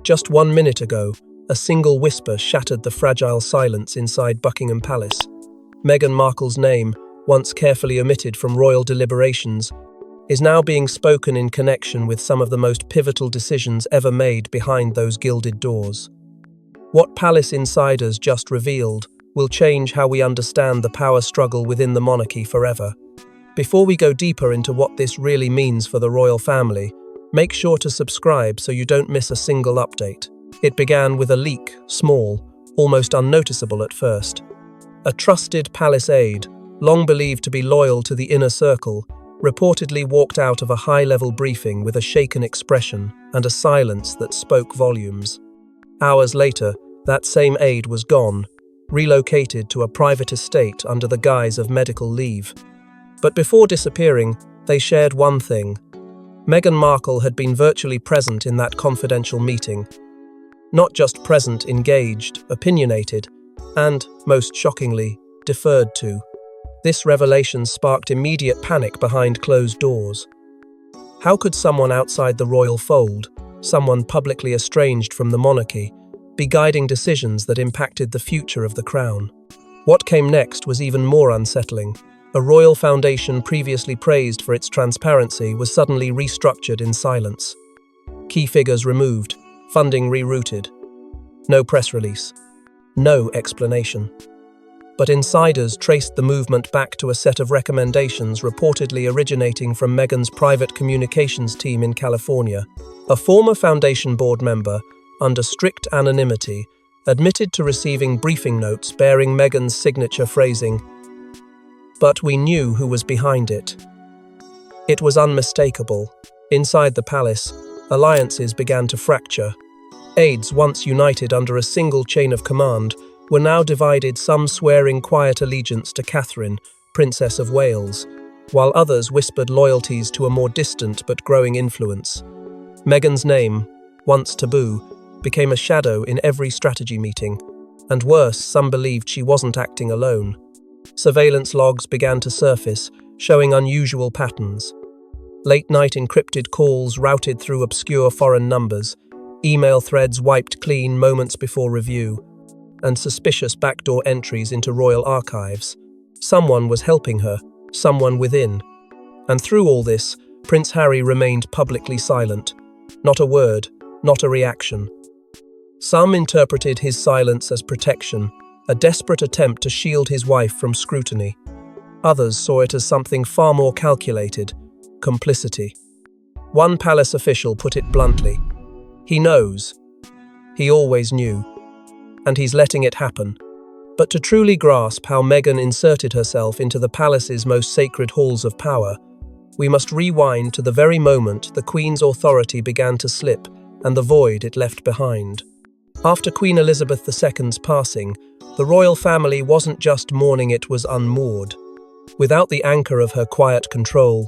Just 1 minute ago, a single whisper shattered the fragile silence inside Buckingham Palace. Meghan Markle's name, once carefully omitted from royal deliberations, is now being spoken in connection with some of the most pivotal decisions ever made behind those gilded doors. What palace insiders just revealed will change how we understand the power struggle within the monarchy forever. Before we go deeper into what this really means for the royal family, make sure to subscribe so you don't miss a single update. It began with a leak, small, almost unnoticeable at first. A trusted palace aide, long believed to be loyal to the inner circle, reportedly walked out of a high-level briefing with a shaken expression and a silence that spoke volumes. Hours later, that same aide was gone, relocated to a private estate under the guise of medical leave. But before disappearing, they shared one thing. Meghan Markle had been virtually present in that confidential meeting. Not just present, engaged, opinionated, and, most shockingly, deferred to. This revelation sparked immediate panic behind closed doors. How could someone outside the royal fold, someone publicly estranged from the monarchy, be guiding decisions that impacted the future of the crown? What came next was even more unsettling. A royal foundation previously praised for its transparency was suddenly restructured in silence. Key figures removed, funding rerouted. No press release. No explanation. But insiders traced the movement back to a set of recommendations reportedly originating from Meghan's private communications team in California. A former Foundation board member, under strict anonymity, admitted to receiving briefing notes bearing Meghan's signature phrasing, "But we knew who was behind it." It was unmistakable. Inside the palace, alliances began to fracture. Aides once united under a single chain of command were now divided, some swearing quiet allegiance to Catherine, Princess of Wales, while others whispered loyalties to a more distant but growing influence. Meghan's name, once taboo, became a shadow in every strategy meeting, and worse, some believed she wasn't acting alone. Surveillance logs began to surface, showing unusual patterns. Late-night encrypted calls routed through obscure foreign numbers, email threads wiped clean moments before review, and suspicious backdoor entries into royal archives. Someone was helping her, someone within. And through all this, Prince Harry remained publicly silent. Not a word, not a reaction. Some interpreted his silence as protection, a desperate attempt to shield his wife from scrutiny. Others saw it as something far more calculated, complicity. One palace official put it bluntly. He knows. He always knew. And he's letting it happen. But to truly grasp how Meghan inserted herself into the palace's most sacred halls of power, we must rewind to the very moment the Queen's authority began to slip and the void it left behind. After Queen Elizabeth II's passing, the royal family wasn't just mourning, it was unmoored. Without the anchor of her quiet control,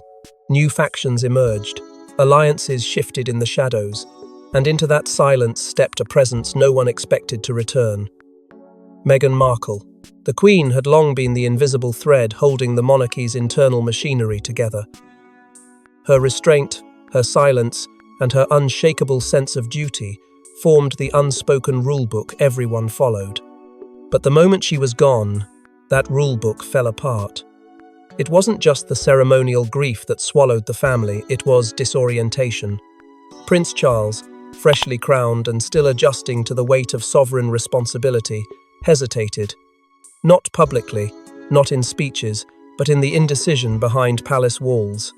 new factions emerged, alliances shifted in the shadows, and into that silence stepped a presence no one expected to return. Meghan Markle. The Queen had long been the invisible thread holding the monarchy's internal machinery together. Her restraint, her silence, and her unshakable sense of duty formed the unspoken rulebook everyone followed. But the moment she was gone, that rulebook fell apart. It wasn't just the ceremonial grief that swallowed the family, it was disorientation. Prince Charles, freshly crowned and still adjusting to the weight of sovereign responsibility, hesitated. Not publicly, not in speeches, but in the indecision behind palace walls.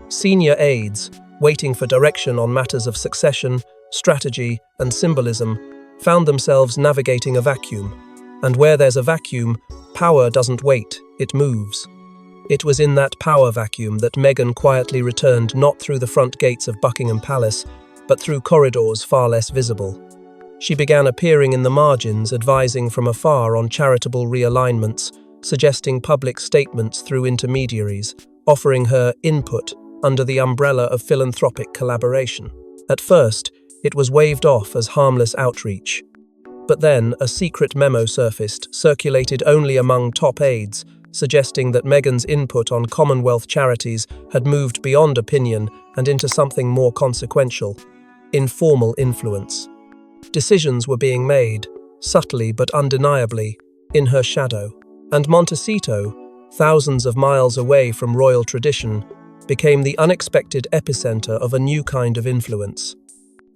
Senior aides, waiting for direction on matters of succession, strategy, and symbolism, found themselves navigating a vacuum. And where there's a vacuum, power doesn't wait, it moves. It was in that power vacuum that Meghan quietly returned, not through the front gates of Buckingham Palace, but through corridors far less visible. She began appearing in the margins, advising from afar on charitable realignments, suggesting public statements through intermediaries, offering her input under the umbrella of philanthropic collaboration. At first, it was waved off as harmless outreach. But then, a secret memo surfaced, circulated only among top aides, suggesting that Meghan's input on Commonwealth charities had moved beyond opinion and into something more consequential: informal influence. Decisions were being made, subtly but undeniably, in her shadow. And Montecito, thousands of miles away from royal tradition, became the unexpected epicenter of a new kind of influence.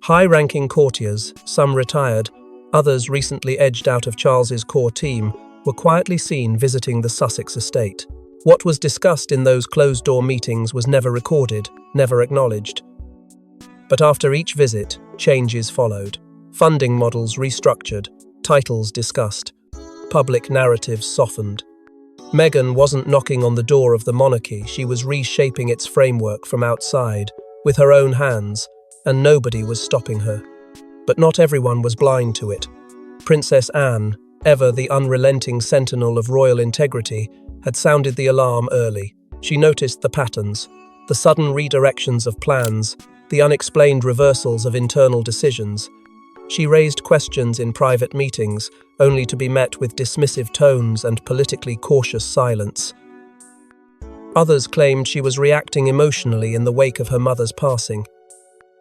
High-ranking courtiers, some retired, others recently edged out of Charles's core team, were quietly seen visiting the Sussex estate. What was discussed in those closed-door meetings was never recorded, never acknowledged. But after each visit, changes followed. Funding models restructured, titles discussed, public narratives softened. Meghan wasn't knocking on the door of the monarchy, she was reshaping its framework from outside, with her own hands, and nobody was stopping her. But not everyone was blind to it. Princess Anne, ever the unrelenting sentinel of royal integrity, had sounded the alarm early. She noticed the patterns, the sudden redirections of plans, the unexplained reversals of internal decisions. She raised questions in private meetings, only to be met with dismissive tones and politically cautious silence. Others claimed she was reacting emotionally in the wake of her mother's passing.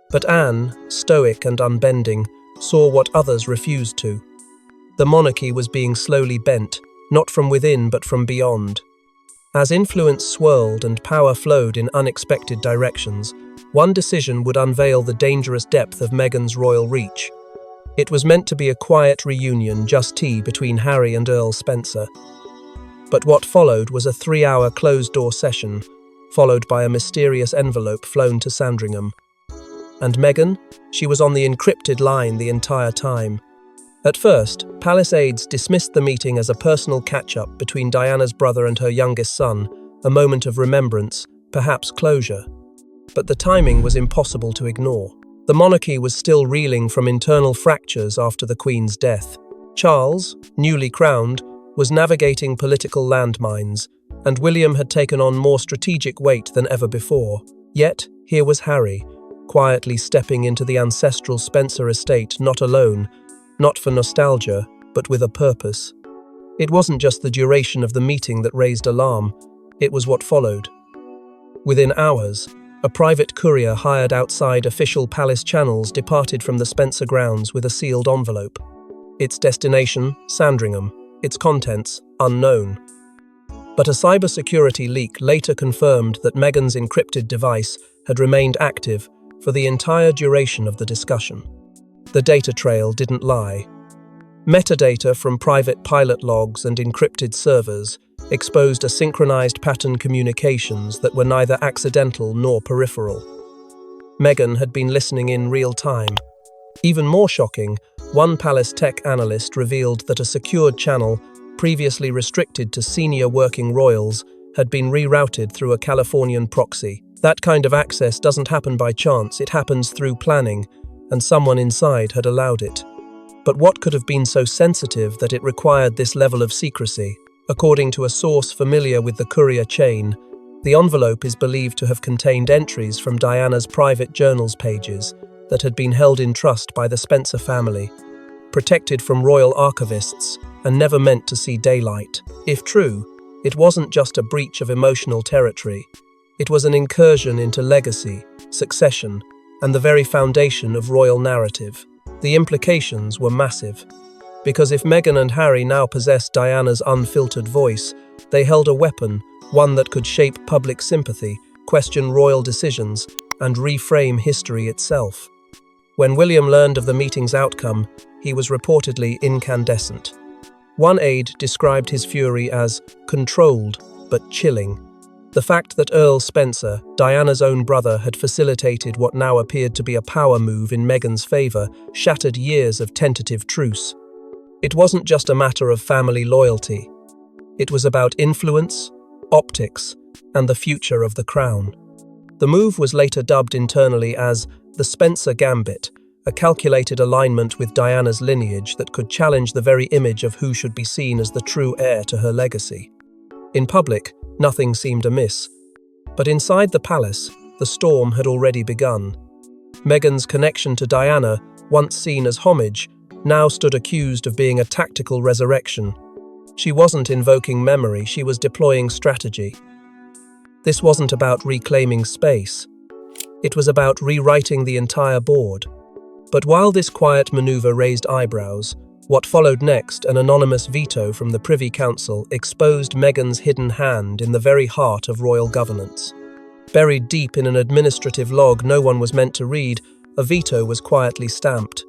But Anne, stoic and unbending, saw what others refused to. The monarchy was being slowly bent, not from within but from beyond. As influence swirled and power flowed in unexpected directions, one decision would unveil the dangerous depth of Meghan's royal reach. It was meant to be a quiet reunion, just tea between Harry and Earl Spencer. But what followed was a 3-hour closed-door session, followed by a mysterious envelope flown to Sandringham. And Meghan? She was on the encrypted line the entire time. At first, palace aides dismissed the meeting as a personal catch-up between Diana's brother and her youngest son, a moment of remembrance, perhaps closure. But the timing was impossible to ignore. The monarchy was still reeling from internal fractures after the Queen's death. Charles, newly crowned, was navigating political landmines, and William had taken on more strategic weight than ever before. Yet, here was Harry, quietly stepping into the ancestral Spencer estate not alone, not for nostalgia, but with a purpose. It wasn't just the duration of the meeting that raised alarm, it was what followed. Within hours, a private courier hired outside official palace channels departed from the Spencer grounds with a sealed envelope. Its destination, Sandringham, its contents, unknown. But a cybersecurity leak later confirmed that Meghan's encrypted device had remained active for the entire duration of the discussion. The data trail didn't lie. Metadata from private pilot logs and encrypted servers exposed a synchronized pattern communications that were neither accidental nor peripheral. Meghan had been listening in real time. Even more shocking, one palace tech analyst revealed that a secured channel, previously restricted to senior working royals, had been rerouted through a Californian proxy. That kind of access doesn't happen by chance, it happens through planning, and someone inside had allowed it. But what could have been so sensitive that it required this level of secrecy? According to a source familiar with the courier chain, the envelope is believed to have contained entries from Diana's private journals pages that had been held in trust by the Spencer family, protected from royal archivists and never meant to see daylight. If true, it wasn't just a breach of emotional territory. It was an incursion into legacy, succession, and the very foundation of royal narrative. The implications were massive, because if Meghan and Harry now possessed Diana's unfiltered voice, they held a weapon, one that could shape public sympathy, question royal decisions, and reframe history itself. When William learned of the meeting's outcome, he was reportedly incandescent. One aide described his fury as controlled but chilling. The fact that Earl Spencer, Diana's own brother, had facilitated what now appeared to be a power move in Meghan's favour shattered years of tentative truce. It wasn't just a matter of family loyalty. It was about influence, optics, and the future of the crown. The move was later dubbed internally as the Spencer Gambit, a calculated alignment with Diana's lineage that could challenge the very image of who should be seen as the true heir to her legacy. In public, nothing seemed amiss. But inside the palace, the storm had already begun. Meghan's connection to Diana, once seen as homage, now stood accused of being a tactical resurrection. She wasn't invoking memory, she was deploying strategy. This wasn't about reclaiming space. It was about rewriting the entire board. But while this quiet maneuver raised eyebrows, what followed next, an anonymous veto from the Privy Council, exposed Meghan's hidden hand in the very heart of royal governance. Buried deep in an administrative log no one was meant to read, a veto was quietly stamped.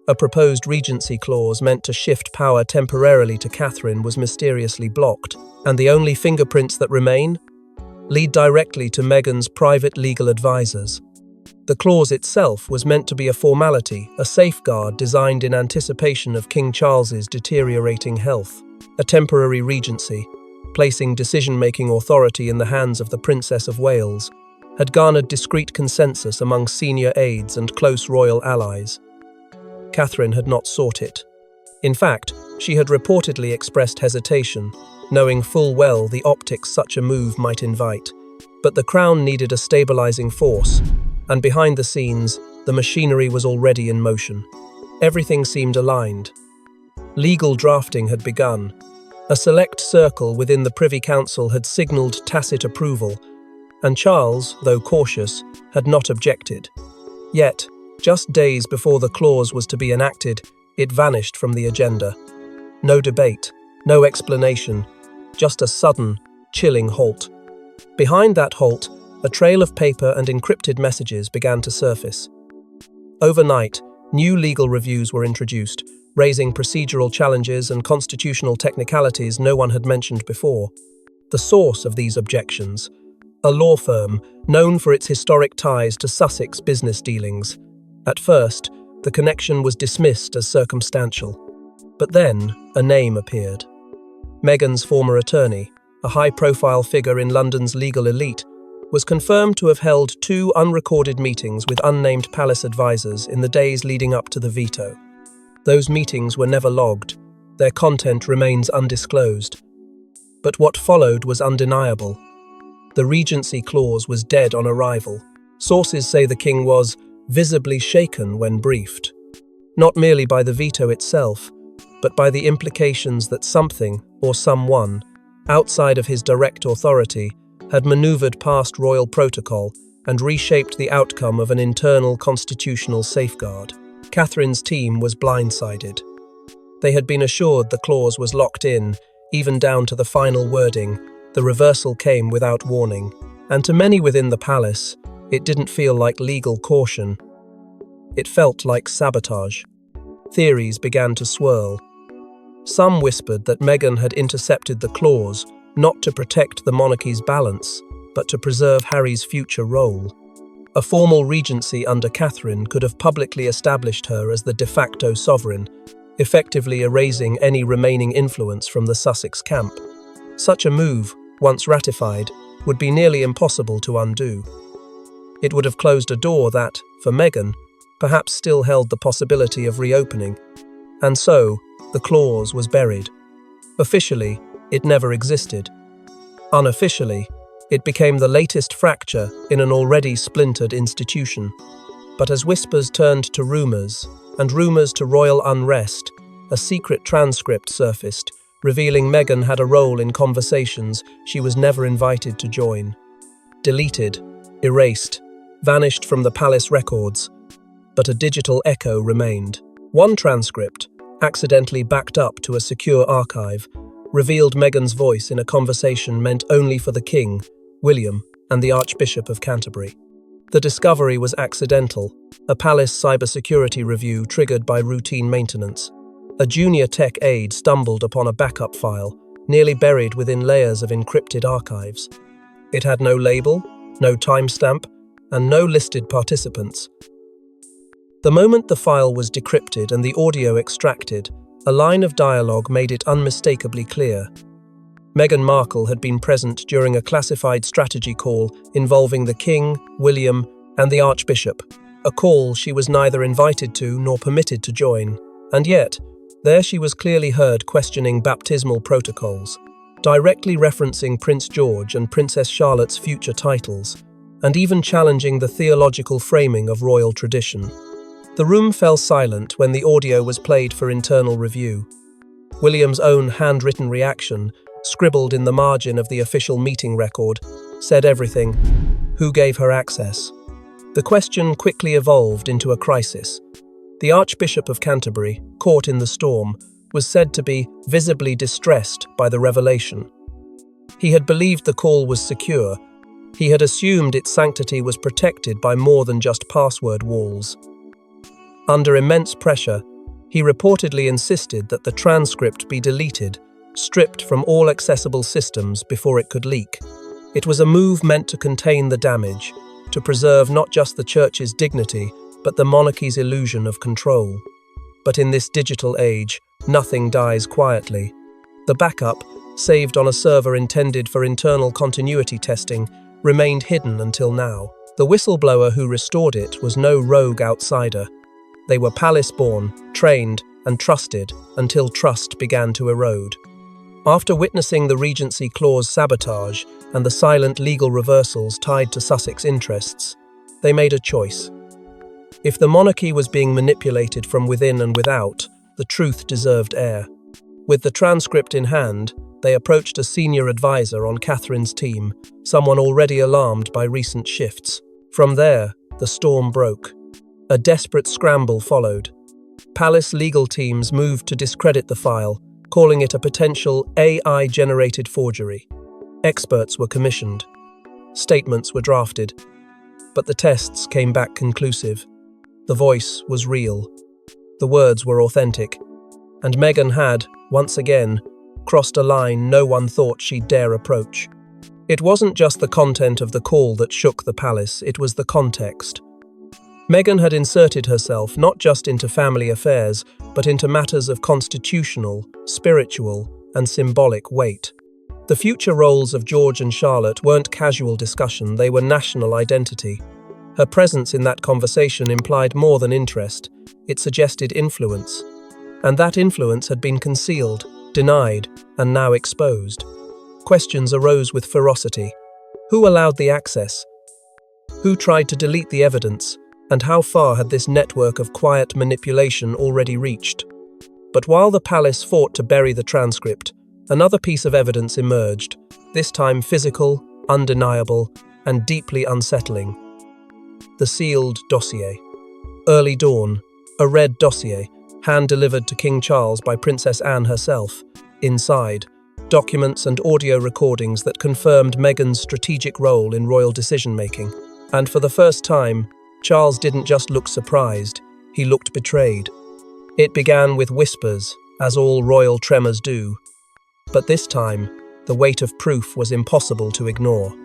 A proposed regency clause meant to shift power temporarily to Catherine was mysteriously blocked, and the only fingerprints that remain lead directly to Meghan's private legal advisors. The clause itself was meant to be a formality, a safeguard designed in anticipation of King Charles's deteriorating health. A temporary regency, placing decision-making authority in the hands of the Princess of Wales, had garnered discreet consensus among senior aides and close royal allies. Catherine had not sought it. In fact, she had reportedly expressed hesitation, knowing full well the optics such a move might invite. But the crown needed a stabilizing force, and behind the scenes, the machinery was already in motion. Everything seemed aligned. Legal drafting had begun. A select circle within the Privy Council had signalled tacit approval, and Charles, though cautious, had not objected. Yet, just days before the clause was to be enacted, it vanished from the agenda. No debate, no explanation, just a sudden, chilling halt. Behind that halt, a trail of paper and encrypted messages began to surface. Overnight, new legal reviews were introduced, raising procedural challenges and constitutional technicalities no one had mentioned before. The source of these objections, a law firm known for its historic ties to Sussex business dealings. At first, the connection was dismissed as circumstantial. But then, a name appeared. Meghan's former attorney, a high-profile figure in London's legal elite, was confirmed to have held 2 unrecorded meetings with unnamed palace advisors in the days leading up to the veto. Those meetings were never logged. Their content remains undisclosed. But what followed was undeniable. The regency clause was dead on arrival. Sources say the king was visibly shaken when briefed, not merely by the veto itself, but by the implications that something, or someone, outside of his direct authority, had maneuvered past royal protocol and reshaped the outcome of an internal constitutional safeguard. Catherine's team was blindsided. They had been assured the clause was locked in, even down to the final wording. The reversal came without warning, and to many within the palace, it didn't feel like legal caution. It felt like sabotage. Theories began to swirl. Some whispered that Meghan had intercepted the clause, not to protect the monarchy's balance, but to preserve Harry's future role. A formal regency under Catherine could have publicly established her as the de facto sovereign, effectively erasing any remaining influence from the Sussex camp. Such a move, once ratified, would be nearly impossible to undo. It would have closed a door that, for Meghan, perhaps still held the possibility of reopening. And so, the clause was buried. Officially, it never existed. Unofficially, it became the latest fracture in an already splintered institution. But as whispers turned to rumours, and rumours to royal unrest, a secret transcript surfaced, revealing Meghan had a role in conversations she was never invited to join. Deleted, erased, vanished from the palace records, but a digital echo remained. One transcript, accidentally backed up to a secure archive, revealed Meghan's voice in a conversation meant only for the King, William, and the Archbishop of Canterbury. The discovery was accidental, a palace cybersecurity review triggered by routine maintenance. A junior tech aide stumbled upon a backup file, nearly buried within layers of encrypted archives. It had no label, no timestamp, and no listed participants. The moment the file was decrypted and the audio extracted, a line of dialogue made it unmistakably clear. Meghan Markle had been present during a classified strategy call involving the King, William, and the Archbishop, a call she was neither invited to nor permitted to join. And yet, there she was clearly heard questioning baptismal protocols, directly referencing Prince George and Princess Charlotte's future titles, and even challenging the theological framing of royal tradition. The room fell silent when the audio was played for internal review. William's own handwritten reaction, scribbled in the margin of the official meeting record, said everything. Who gave her access? The question quickly evolved into a crisis. The Archbishop of Canterbury, caught in the storm, was said to be visibly distressed by the revelation. He had believed the call was secure. He had assumed its sanctity was protected by more than just password walls. Under immense pressure, he reportedly insisted that the transcript be deleted, stripped from all accessible systems before it could leak. It was a move meant to contain the damage, to preserve not just the church's dignity, but the monarchy's illusion of control. But in this digital age, nothing dies quietly. The backup, saved on a server intended for internal continuity testing, remained hidden until now. The whistleblower who restored it was no rogue outsider. They were palace-born, trained, and trusted until trust began to erode. After witnessing the Regency Clause sabotage and the silent legal reversals tied to Sussex interests, they made a choice. If the monarchy was being manipulated from within and without, the truth deserved air. With the transcript in hand, they approached a senior advisor on Catherine's team, someone already alarmed by recent shifts. From there, the storm broke. A desperate scramble followed. Palace legal teams moved to discredit the file, calling it a potential AI-generated forgery. Experts were commissioned. Statements were drafted. But the tests came back conclusive. The voice was real. The words were authentic. And Meghan had, once again, crossed a line no one thought she'd dare approach. It wasn't just the content of the call that shook the palace, it was the context. Meghan had inserted herself not just into family affairs, but into matters of constitutional, spiritual, and symbolic weight. The future roles of George and Charlotte weren't casual discussion, they were national identity. Her presence in that conversation implied more than interest, it suggested influence. And that influence had been concealed, denied, and now exposed. Questions arose with ferocity. Who allowed the access? Who tried to delete the evidence? And how far had this network of quiet manipulation already reached? But while the palace fought to bury the transcript, another piece of evidence emerged, this time physical, undeniable, and deeply unsettling. The sealed dossier. Early dawn, a red dossier, hand-delivered to King Charles by Princess Anne herself. Inside, documents and audio recordings that confirmed Meghan's strategic role in royal decision-making. And for the first time, Charles didn't just look surprised, he looked betrayed. It began with whispers, as all royal tremors do. But this time, the weight of proof was impossible to ignore.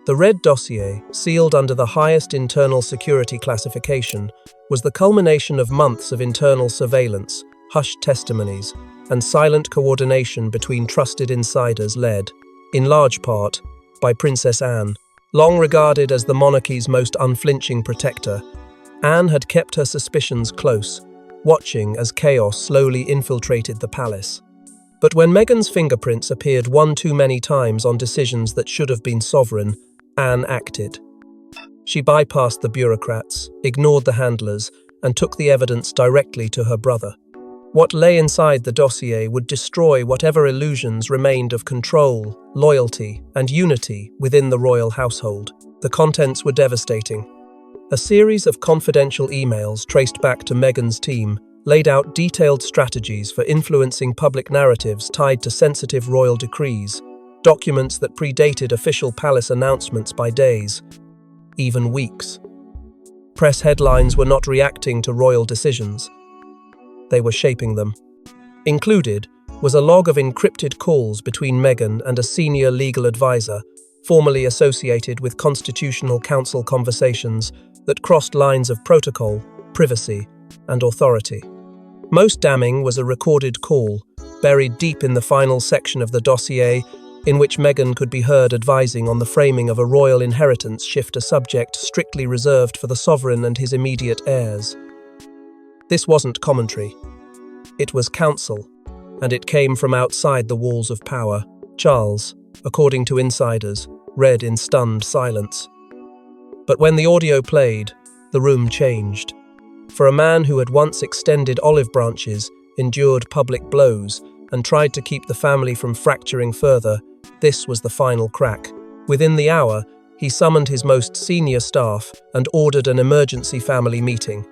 The red dossier, sealed under the highest internal security classification, was the culmination of months of internal surveillance, hushed testimonies, and silent coordination between trusted insiders led, in large part, by Princess Anne. Long regarded as the monarchy's most unflinching protector, Anne had kept her suspicions close, watching as chaos slowly infiltrated the palace. But when Meghan's fingerprints appeared one too many times on decisions that should have been sovereign, Anne acted. She bypassed the bureaucrats, ignored the handlers, and took the evidence directly to her brother. What lay inside the dossier would destroy whatever illusions remained of control, loyalty, and unity within the royal household. The contents were devastating. A series of confidential emails traced back to Meghan's team laid out detailed strategies for influencing public narratives tied to sensitive royal decrees, documents that predated official palace announcements by days, even weeks. Press headlines were not reacting to royal decisions. They were shaping them. Included was a log of encrypted calls between Meghan and a senior legal advisor, formerly associated with Constitutional Council conversations that crossed lines of protocol, privacy, and authority. Most damning was a recorded call, buried deep in the final section of the dossier, in which Meghan could be heard advising on the framing of a royal inheritance shift, a subject strictly reserved for the sovereign and his immediate heirs. This wasn't commentary. It was counsel, and it came from outside the walls of power. Charles, according to insiders, read in stunned silence. But when the audio played, the room changed. For a man who had once extended olive branches, endured public blows, and tried to keep the family from fracturing further, this was the final crack. Within the hour, he summoned his most senior staff and ordered an emergency family meeting.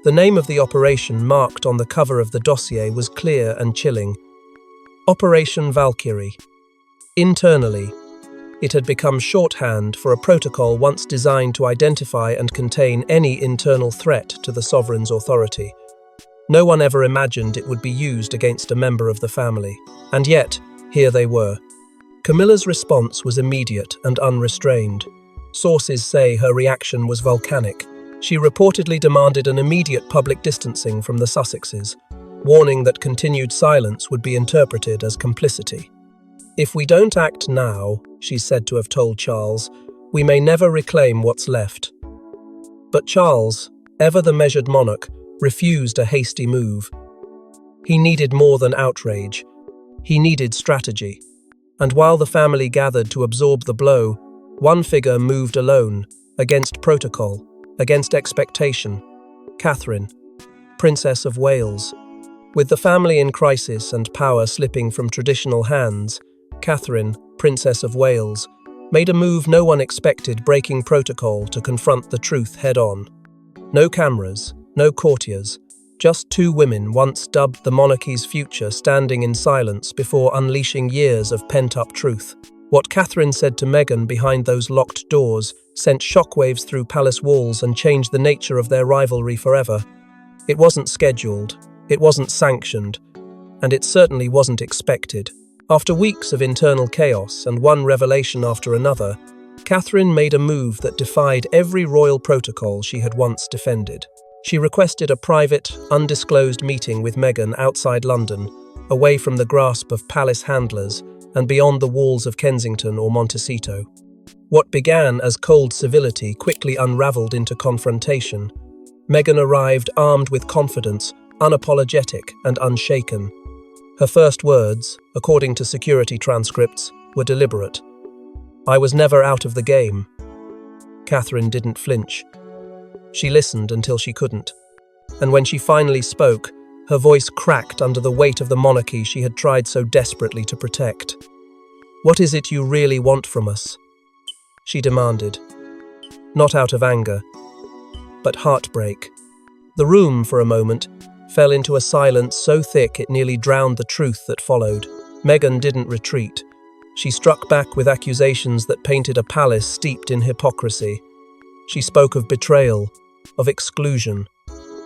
The name of the operation marked on the cover of the dossier was clear and chilling. Operation Valkyrie. Internally, it had become shorthand for a protocol once designed to identify and contain any internal threat to the sovereign's authority. No one ever imagined it would be used against a member of the family. And yet, here they were. Camilla's response was immediate and unrestrained. Sources say her reaction was volcanic. She reportedly demanded an immediate public distancing from the Sussexes, warning that continued silence would be interpreted as complicity. "If we don't act now," she's said to have told Charles, "we may never reclaim what's left." But Charles, ever the measured monarch, refused a hasty move. He needed more than outrage. He needed strategy. And while the family gathered to absorb the blow, one figure moved alone, against protocol, against expectation: Catherine, Princess of Wales. With the family in crisis and power slipping from traditional hands, Catherine, Princess of Wales, made a move no one expected, breaking protocol to confront the truth head-on. No cameras, no courtiers, just two women once dubbed the monarchy's future standing in silence before unleashing years of pent-up truth. What Catherine said to Meghan behind those locked doors sent shockwaves through palace walls and changed the nature of their rivalry forever. It wasn't scheduled, it wasn't sanctioned, and it certainly wasn't expected. After weeks of internal chaos and one revelation after another, Catherine made a move that defied every royal protocol she had once defended. She requested a private, undisclosed meeting with Meghan outside London, away from the grasp of palace handlers and beyond the walls of Kensington or Montecito. What began as cold civility quickly unraveled into confrontation. Meghan arrived armed with confidence, unapologetic and unshaken. Her first words, according to security transcripts, were deliberate. "I was never out of the game." Catherine didn't flinch. She listened until she couldn't. And when she finally spoke, her voice cracked under the weight of the monarchy she had tried so desperately to protect. "What is it you really want from us?" she demanded. Not out of anger, but heartbreak. The room, for a moment, fell into a silence so thick it nearly drowned the truth that followed. Meghan didn't retreat. She struck back with accusations that painted a palace steeped in hypocrisy. She spoke of betrayal, of exclusion,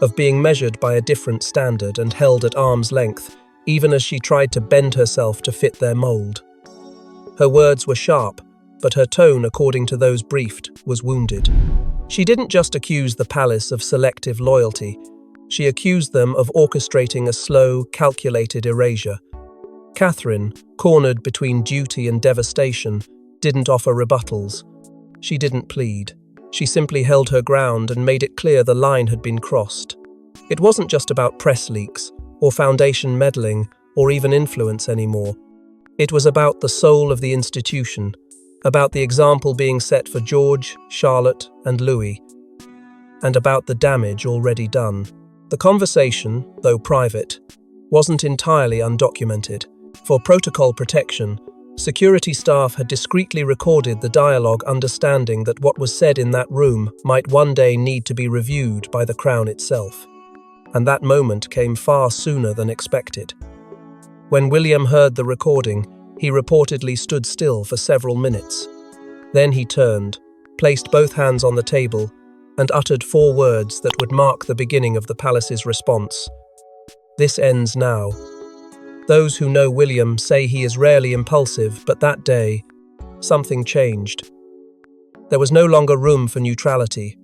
of being measured by a different standard and held at arm's length, even as she tried to bend herself to fit their mold. Her words were sharp, but her tone, according to those briefed, was wounded. She didn't just accuse the palace of selective loyalty, she accused them of orchestrating a slow, calculated erasure. Catherine, cornered between duty and devastation, didn't offer rebuttals. She didn't plead. She simply held her ground and made it clear the line had been crossed. It wasn't just about press leaks, or foundation meddling, or even influence anymore. It was about the soul of the institution, about the example being set for George, Charlotte, and Louis, and about the damage already done. The conversation, though private, wasn't entirely undocumented. For protocol protection, security staff had discreetly recorded the dialogue, understanding that what was said in that room might one day need to be reviewed by the Crown itself. And that moment came far sooner than expected. When William heard the recording, he reportedly stood still for several minutes. Then he turned, placed both hands on the table, and uttered 4 words that would mark the beginning of the palace's response. "This ends now." Those who know William say he is rarely impulsive, but that day, something changed. There was no longer room for neutrality,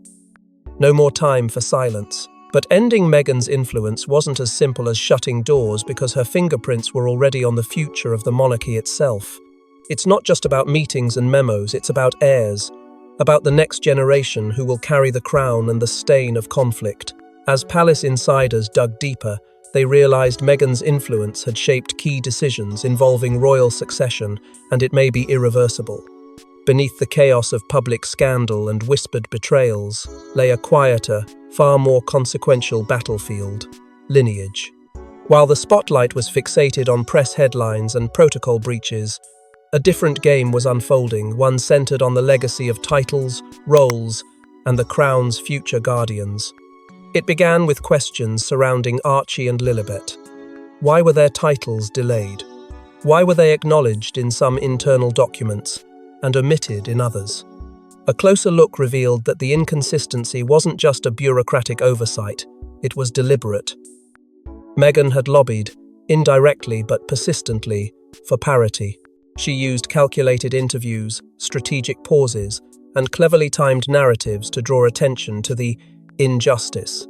no more time for silence. But ending Meghan's influence wasn't as simple as shutting doors, because her fingerprints were already on the future of the monarchy itself. It's not just about meetings and memos, it's about heirs, about the next generation who will carry the crown and the stain of conflict. As palace insiders dug deeper, they realized Meghan's influence had shaped key decisions involving royal succession, and it may be irreversible. Beneath the chaos of public scandal and whispered betrayals lay a quieter, far more consequential battlefield: lineage. While the spotlight was fixated on press headlines and protocol breaches, a different game was unfolding, one centered on the legacy of titles, roles, and the crown's future guardians. It began with questions surrounding Archie and Lilibet. Why were their titles delayed? Why were they acknowledged in some internal documents and omitted in others? A closer look revealed that the inconsistency wasn't just a bureaucratic oversight, it was deliberate. Meghan had lobbied, indirectly but persistently, for parity. She used calculated interviews, strategic pauses, and cleverly timed narratives to draw attention to the injustice.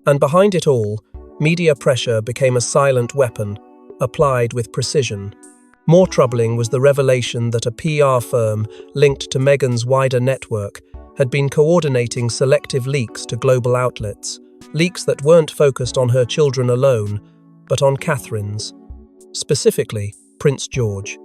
And behind it all, media pressure became a silent weapon, applied with precision. More troubling was the revelation that a PR firm linked to Meghan's wider network had been coordinating selective leaks to global outlets, leaks that weren't focused on her children alone, but on Catherine's. Specifically, Prince George.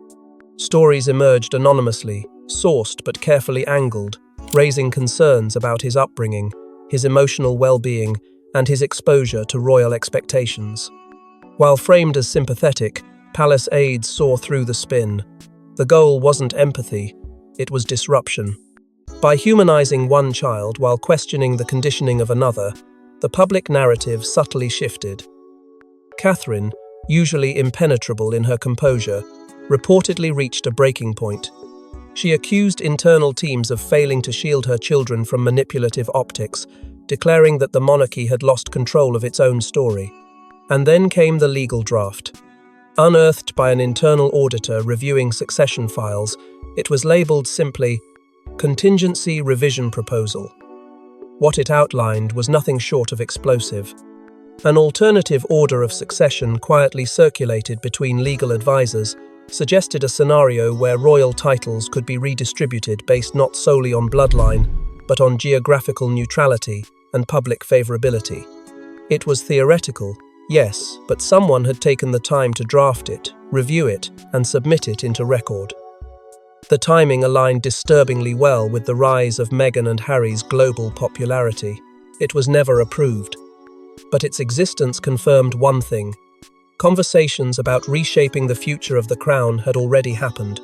Stories emerged anonymously, sourced but carefully angled, raising concerns about his upbringing, his emotional well-being, and his exposure to royal expectations. While framed as sympathetic, palace aides saw through the spin. The goal wasn't empathy, it was disruption. By humanizing one child while questioning the conditioning of another, the public narrative subtly shifted. Catherine, usually impenetrable in her composure, reportedly reached a breaking point. She accused internal teams of failing to shield her children from manipulative optics, declaring that the monarchy had lost control of its own story. And then came the legal draft. Unearthed by an internal auditor reviewing succession files, it was labelled simply, Contingency Revision Proposal. What it outlined was nothing short of explosive. An alternative order of succession quietly circulated between legal advisors suggested a scenario where royal titles could be redistributed based not solely on bloodline, but on geographical neutrality and public favourability. It was theoretical, yes, but someone had taken the time to draft it, review it, and submit it into record. The timing aligned disturbingly well with the rise of Meghan and Harry's global popularity. It was never approved. But its existence confirmed one thing. Conversations about reshaping the future of the crown had already happened.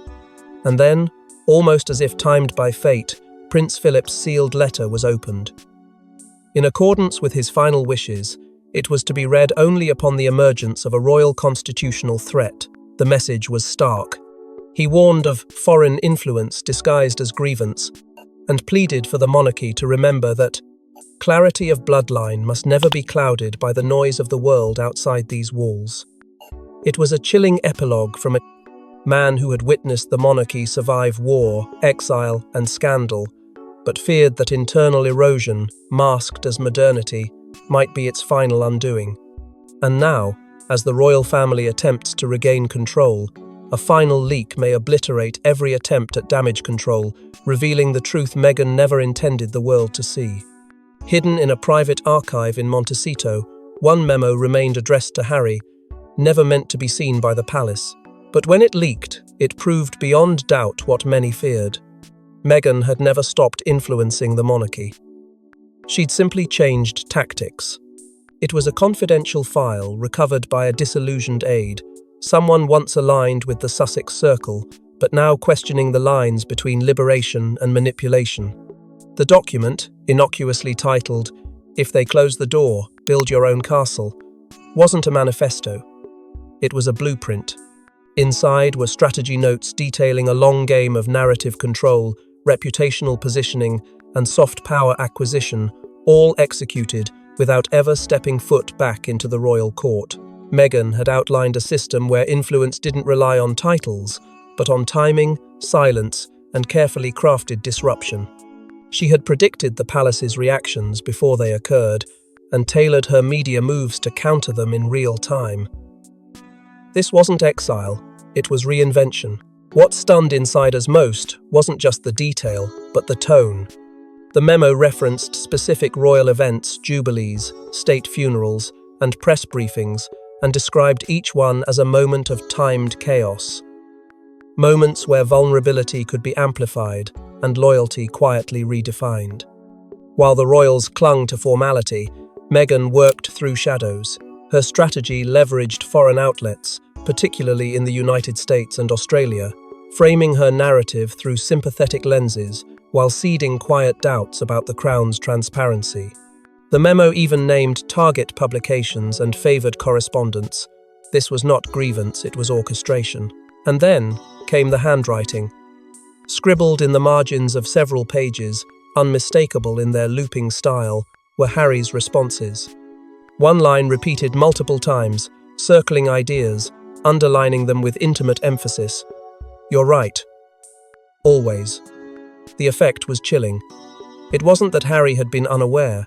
And then, almost as if timed by fate, Prince Philip's sealed letter was opened. In accordance with his final wishes, it was to be read only upon the emergence of a royal constitutional threat. The message was stark. He warned of foreign influence disguised as grievance, and pleaded for the monarchy to remember that clarity of bloodline must never be clouded by the noise of the world outside these walls. It was a chilling epilogue from a man who had witnessed the monarchy survive war, exile, and scandal, but feared that internal erosion, masked as modernity, might be its final undoing. And now, as the royal family attempts to regain control, a final leak may obliterate every attempt at damage control, revealing the truth Meghan never intended the world to see. Hidden in a private archive in Montecito, one memo remained addressed to Harry, never meant to be seen by the palace. But when it leaked, it proved beyond doubt what many feared. Meghan had never stopped influencing the monarchy. She'd simply changed tactics. It was a confidential file recovered by a disillusioned aide, someone once aligned with the Sussex Circle, but now questioning the lines between liberation and manipulation. The document, innocuously titled, "If They Close the Door, Build Your Own Castle," wasn't a manifesto. It was a blueprint. Inside were strategy notes detailing a long game of narrative control, reputational positioning, and soft power acquisition, all executed without ever stepping foot back into the royal court. Meghan had outlined a system where influence didn't rely on titles, but on timing, silence, and carefully crafted disruption. She had predicted the palace's reactions before they occurred, and tailored her media moves to counter them in real time. This wasn't exile, it was reinvention. What stunned insiders most wasn't just the detail, but the tone. The memo referenced specific royal events, jubilees, state funerals, and press briefings, and described each one as a moment of timed chaos. Moments where vulnerability could be amplified and loyalty quietly redefined. While the royals clung to formality, Meghan worked through shadows. Her strategy leveraged foreign outlets, particularly in the United States and Australia, framing her narrative through sympathetic lenses while seeding quiet doubts about the Crown's transparency. The memo even named target publications and favoured correspondence. This was not grievance, it was orchestration. And then came the handwriting. Scribbled in the margins of several pages, unmistakable in their looping style, were Harry's responses. One line repeated multiple times, circling ideas, underlining them with intimate emphasis. "You're right. Always." The effect was chilling. It wasn't that Harry had been unaware.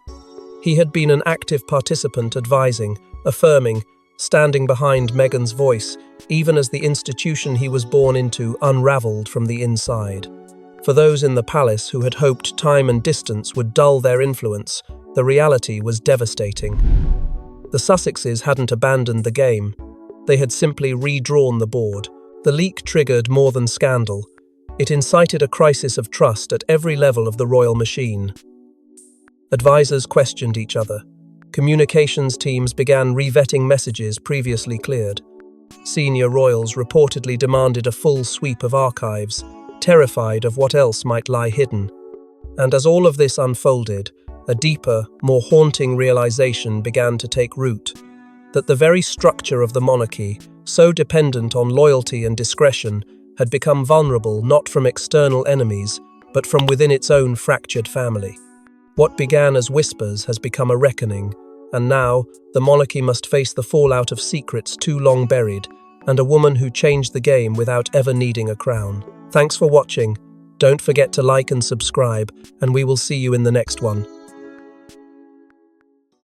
He had been an active participant, advising, affirming, standing behind Meghan's voice, even as the institution he was born into unravelled from the inside. For those in the palace who had hoped time and distance would dull their influence, the reality was devastating. The Sussexes hadn't abandoned the game. They had simply redrawn the board. The leak triggered more than scandal. It incited a crisis of trust at every level of the royal machine. Advisors questioned each other. Communications teams began revetting messages previously cleared. Senior royals reportedly demanded a full sweep of archives, terrified of what else might lie hidden. And as all of this unfolded, a deeper, more haunting realization began to take root. That the very structure of the monarchy, so dependent on loyalty and discretion, had become vulnerable not from external enemies, but from within its own fractured family. What began as whispers has become a reckoning, and now the monarchy must face the fallout of secrets too long buried, and a woman who changed the game without ever needing a crown. Thanks for watching. Don't forget to like and subscribe, and we will see you in the next one.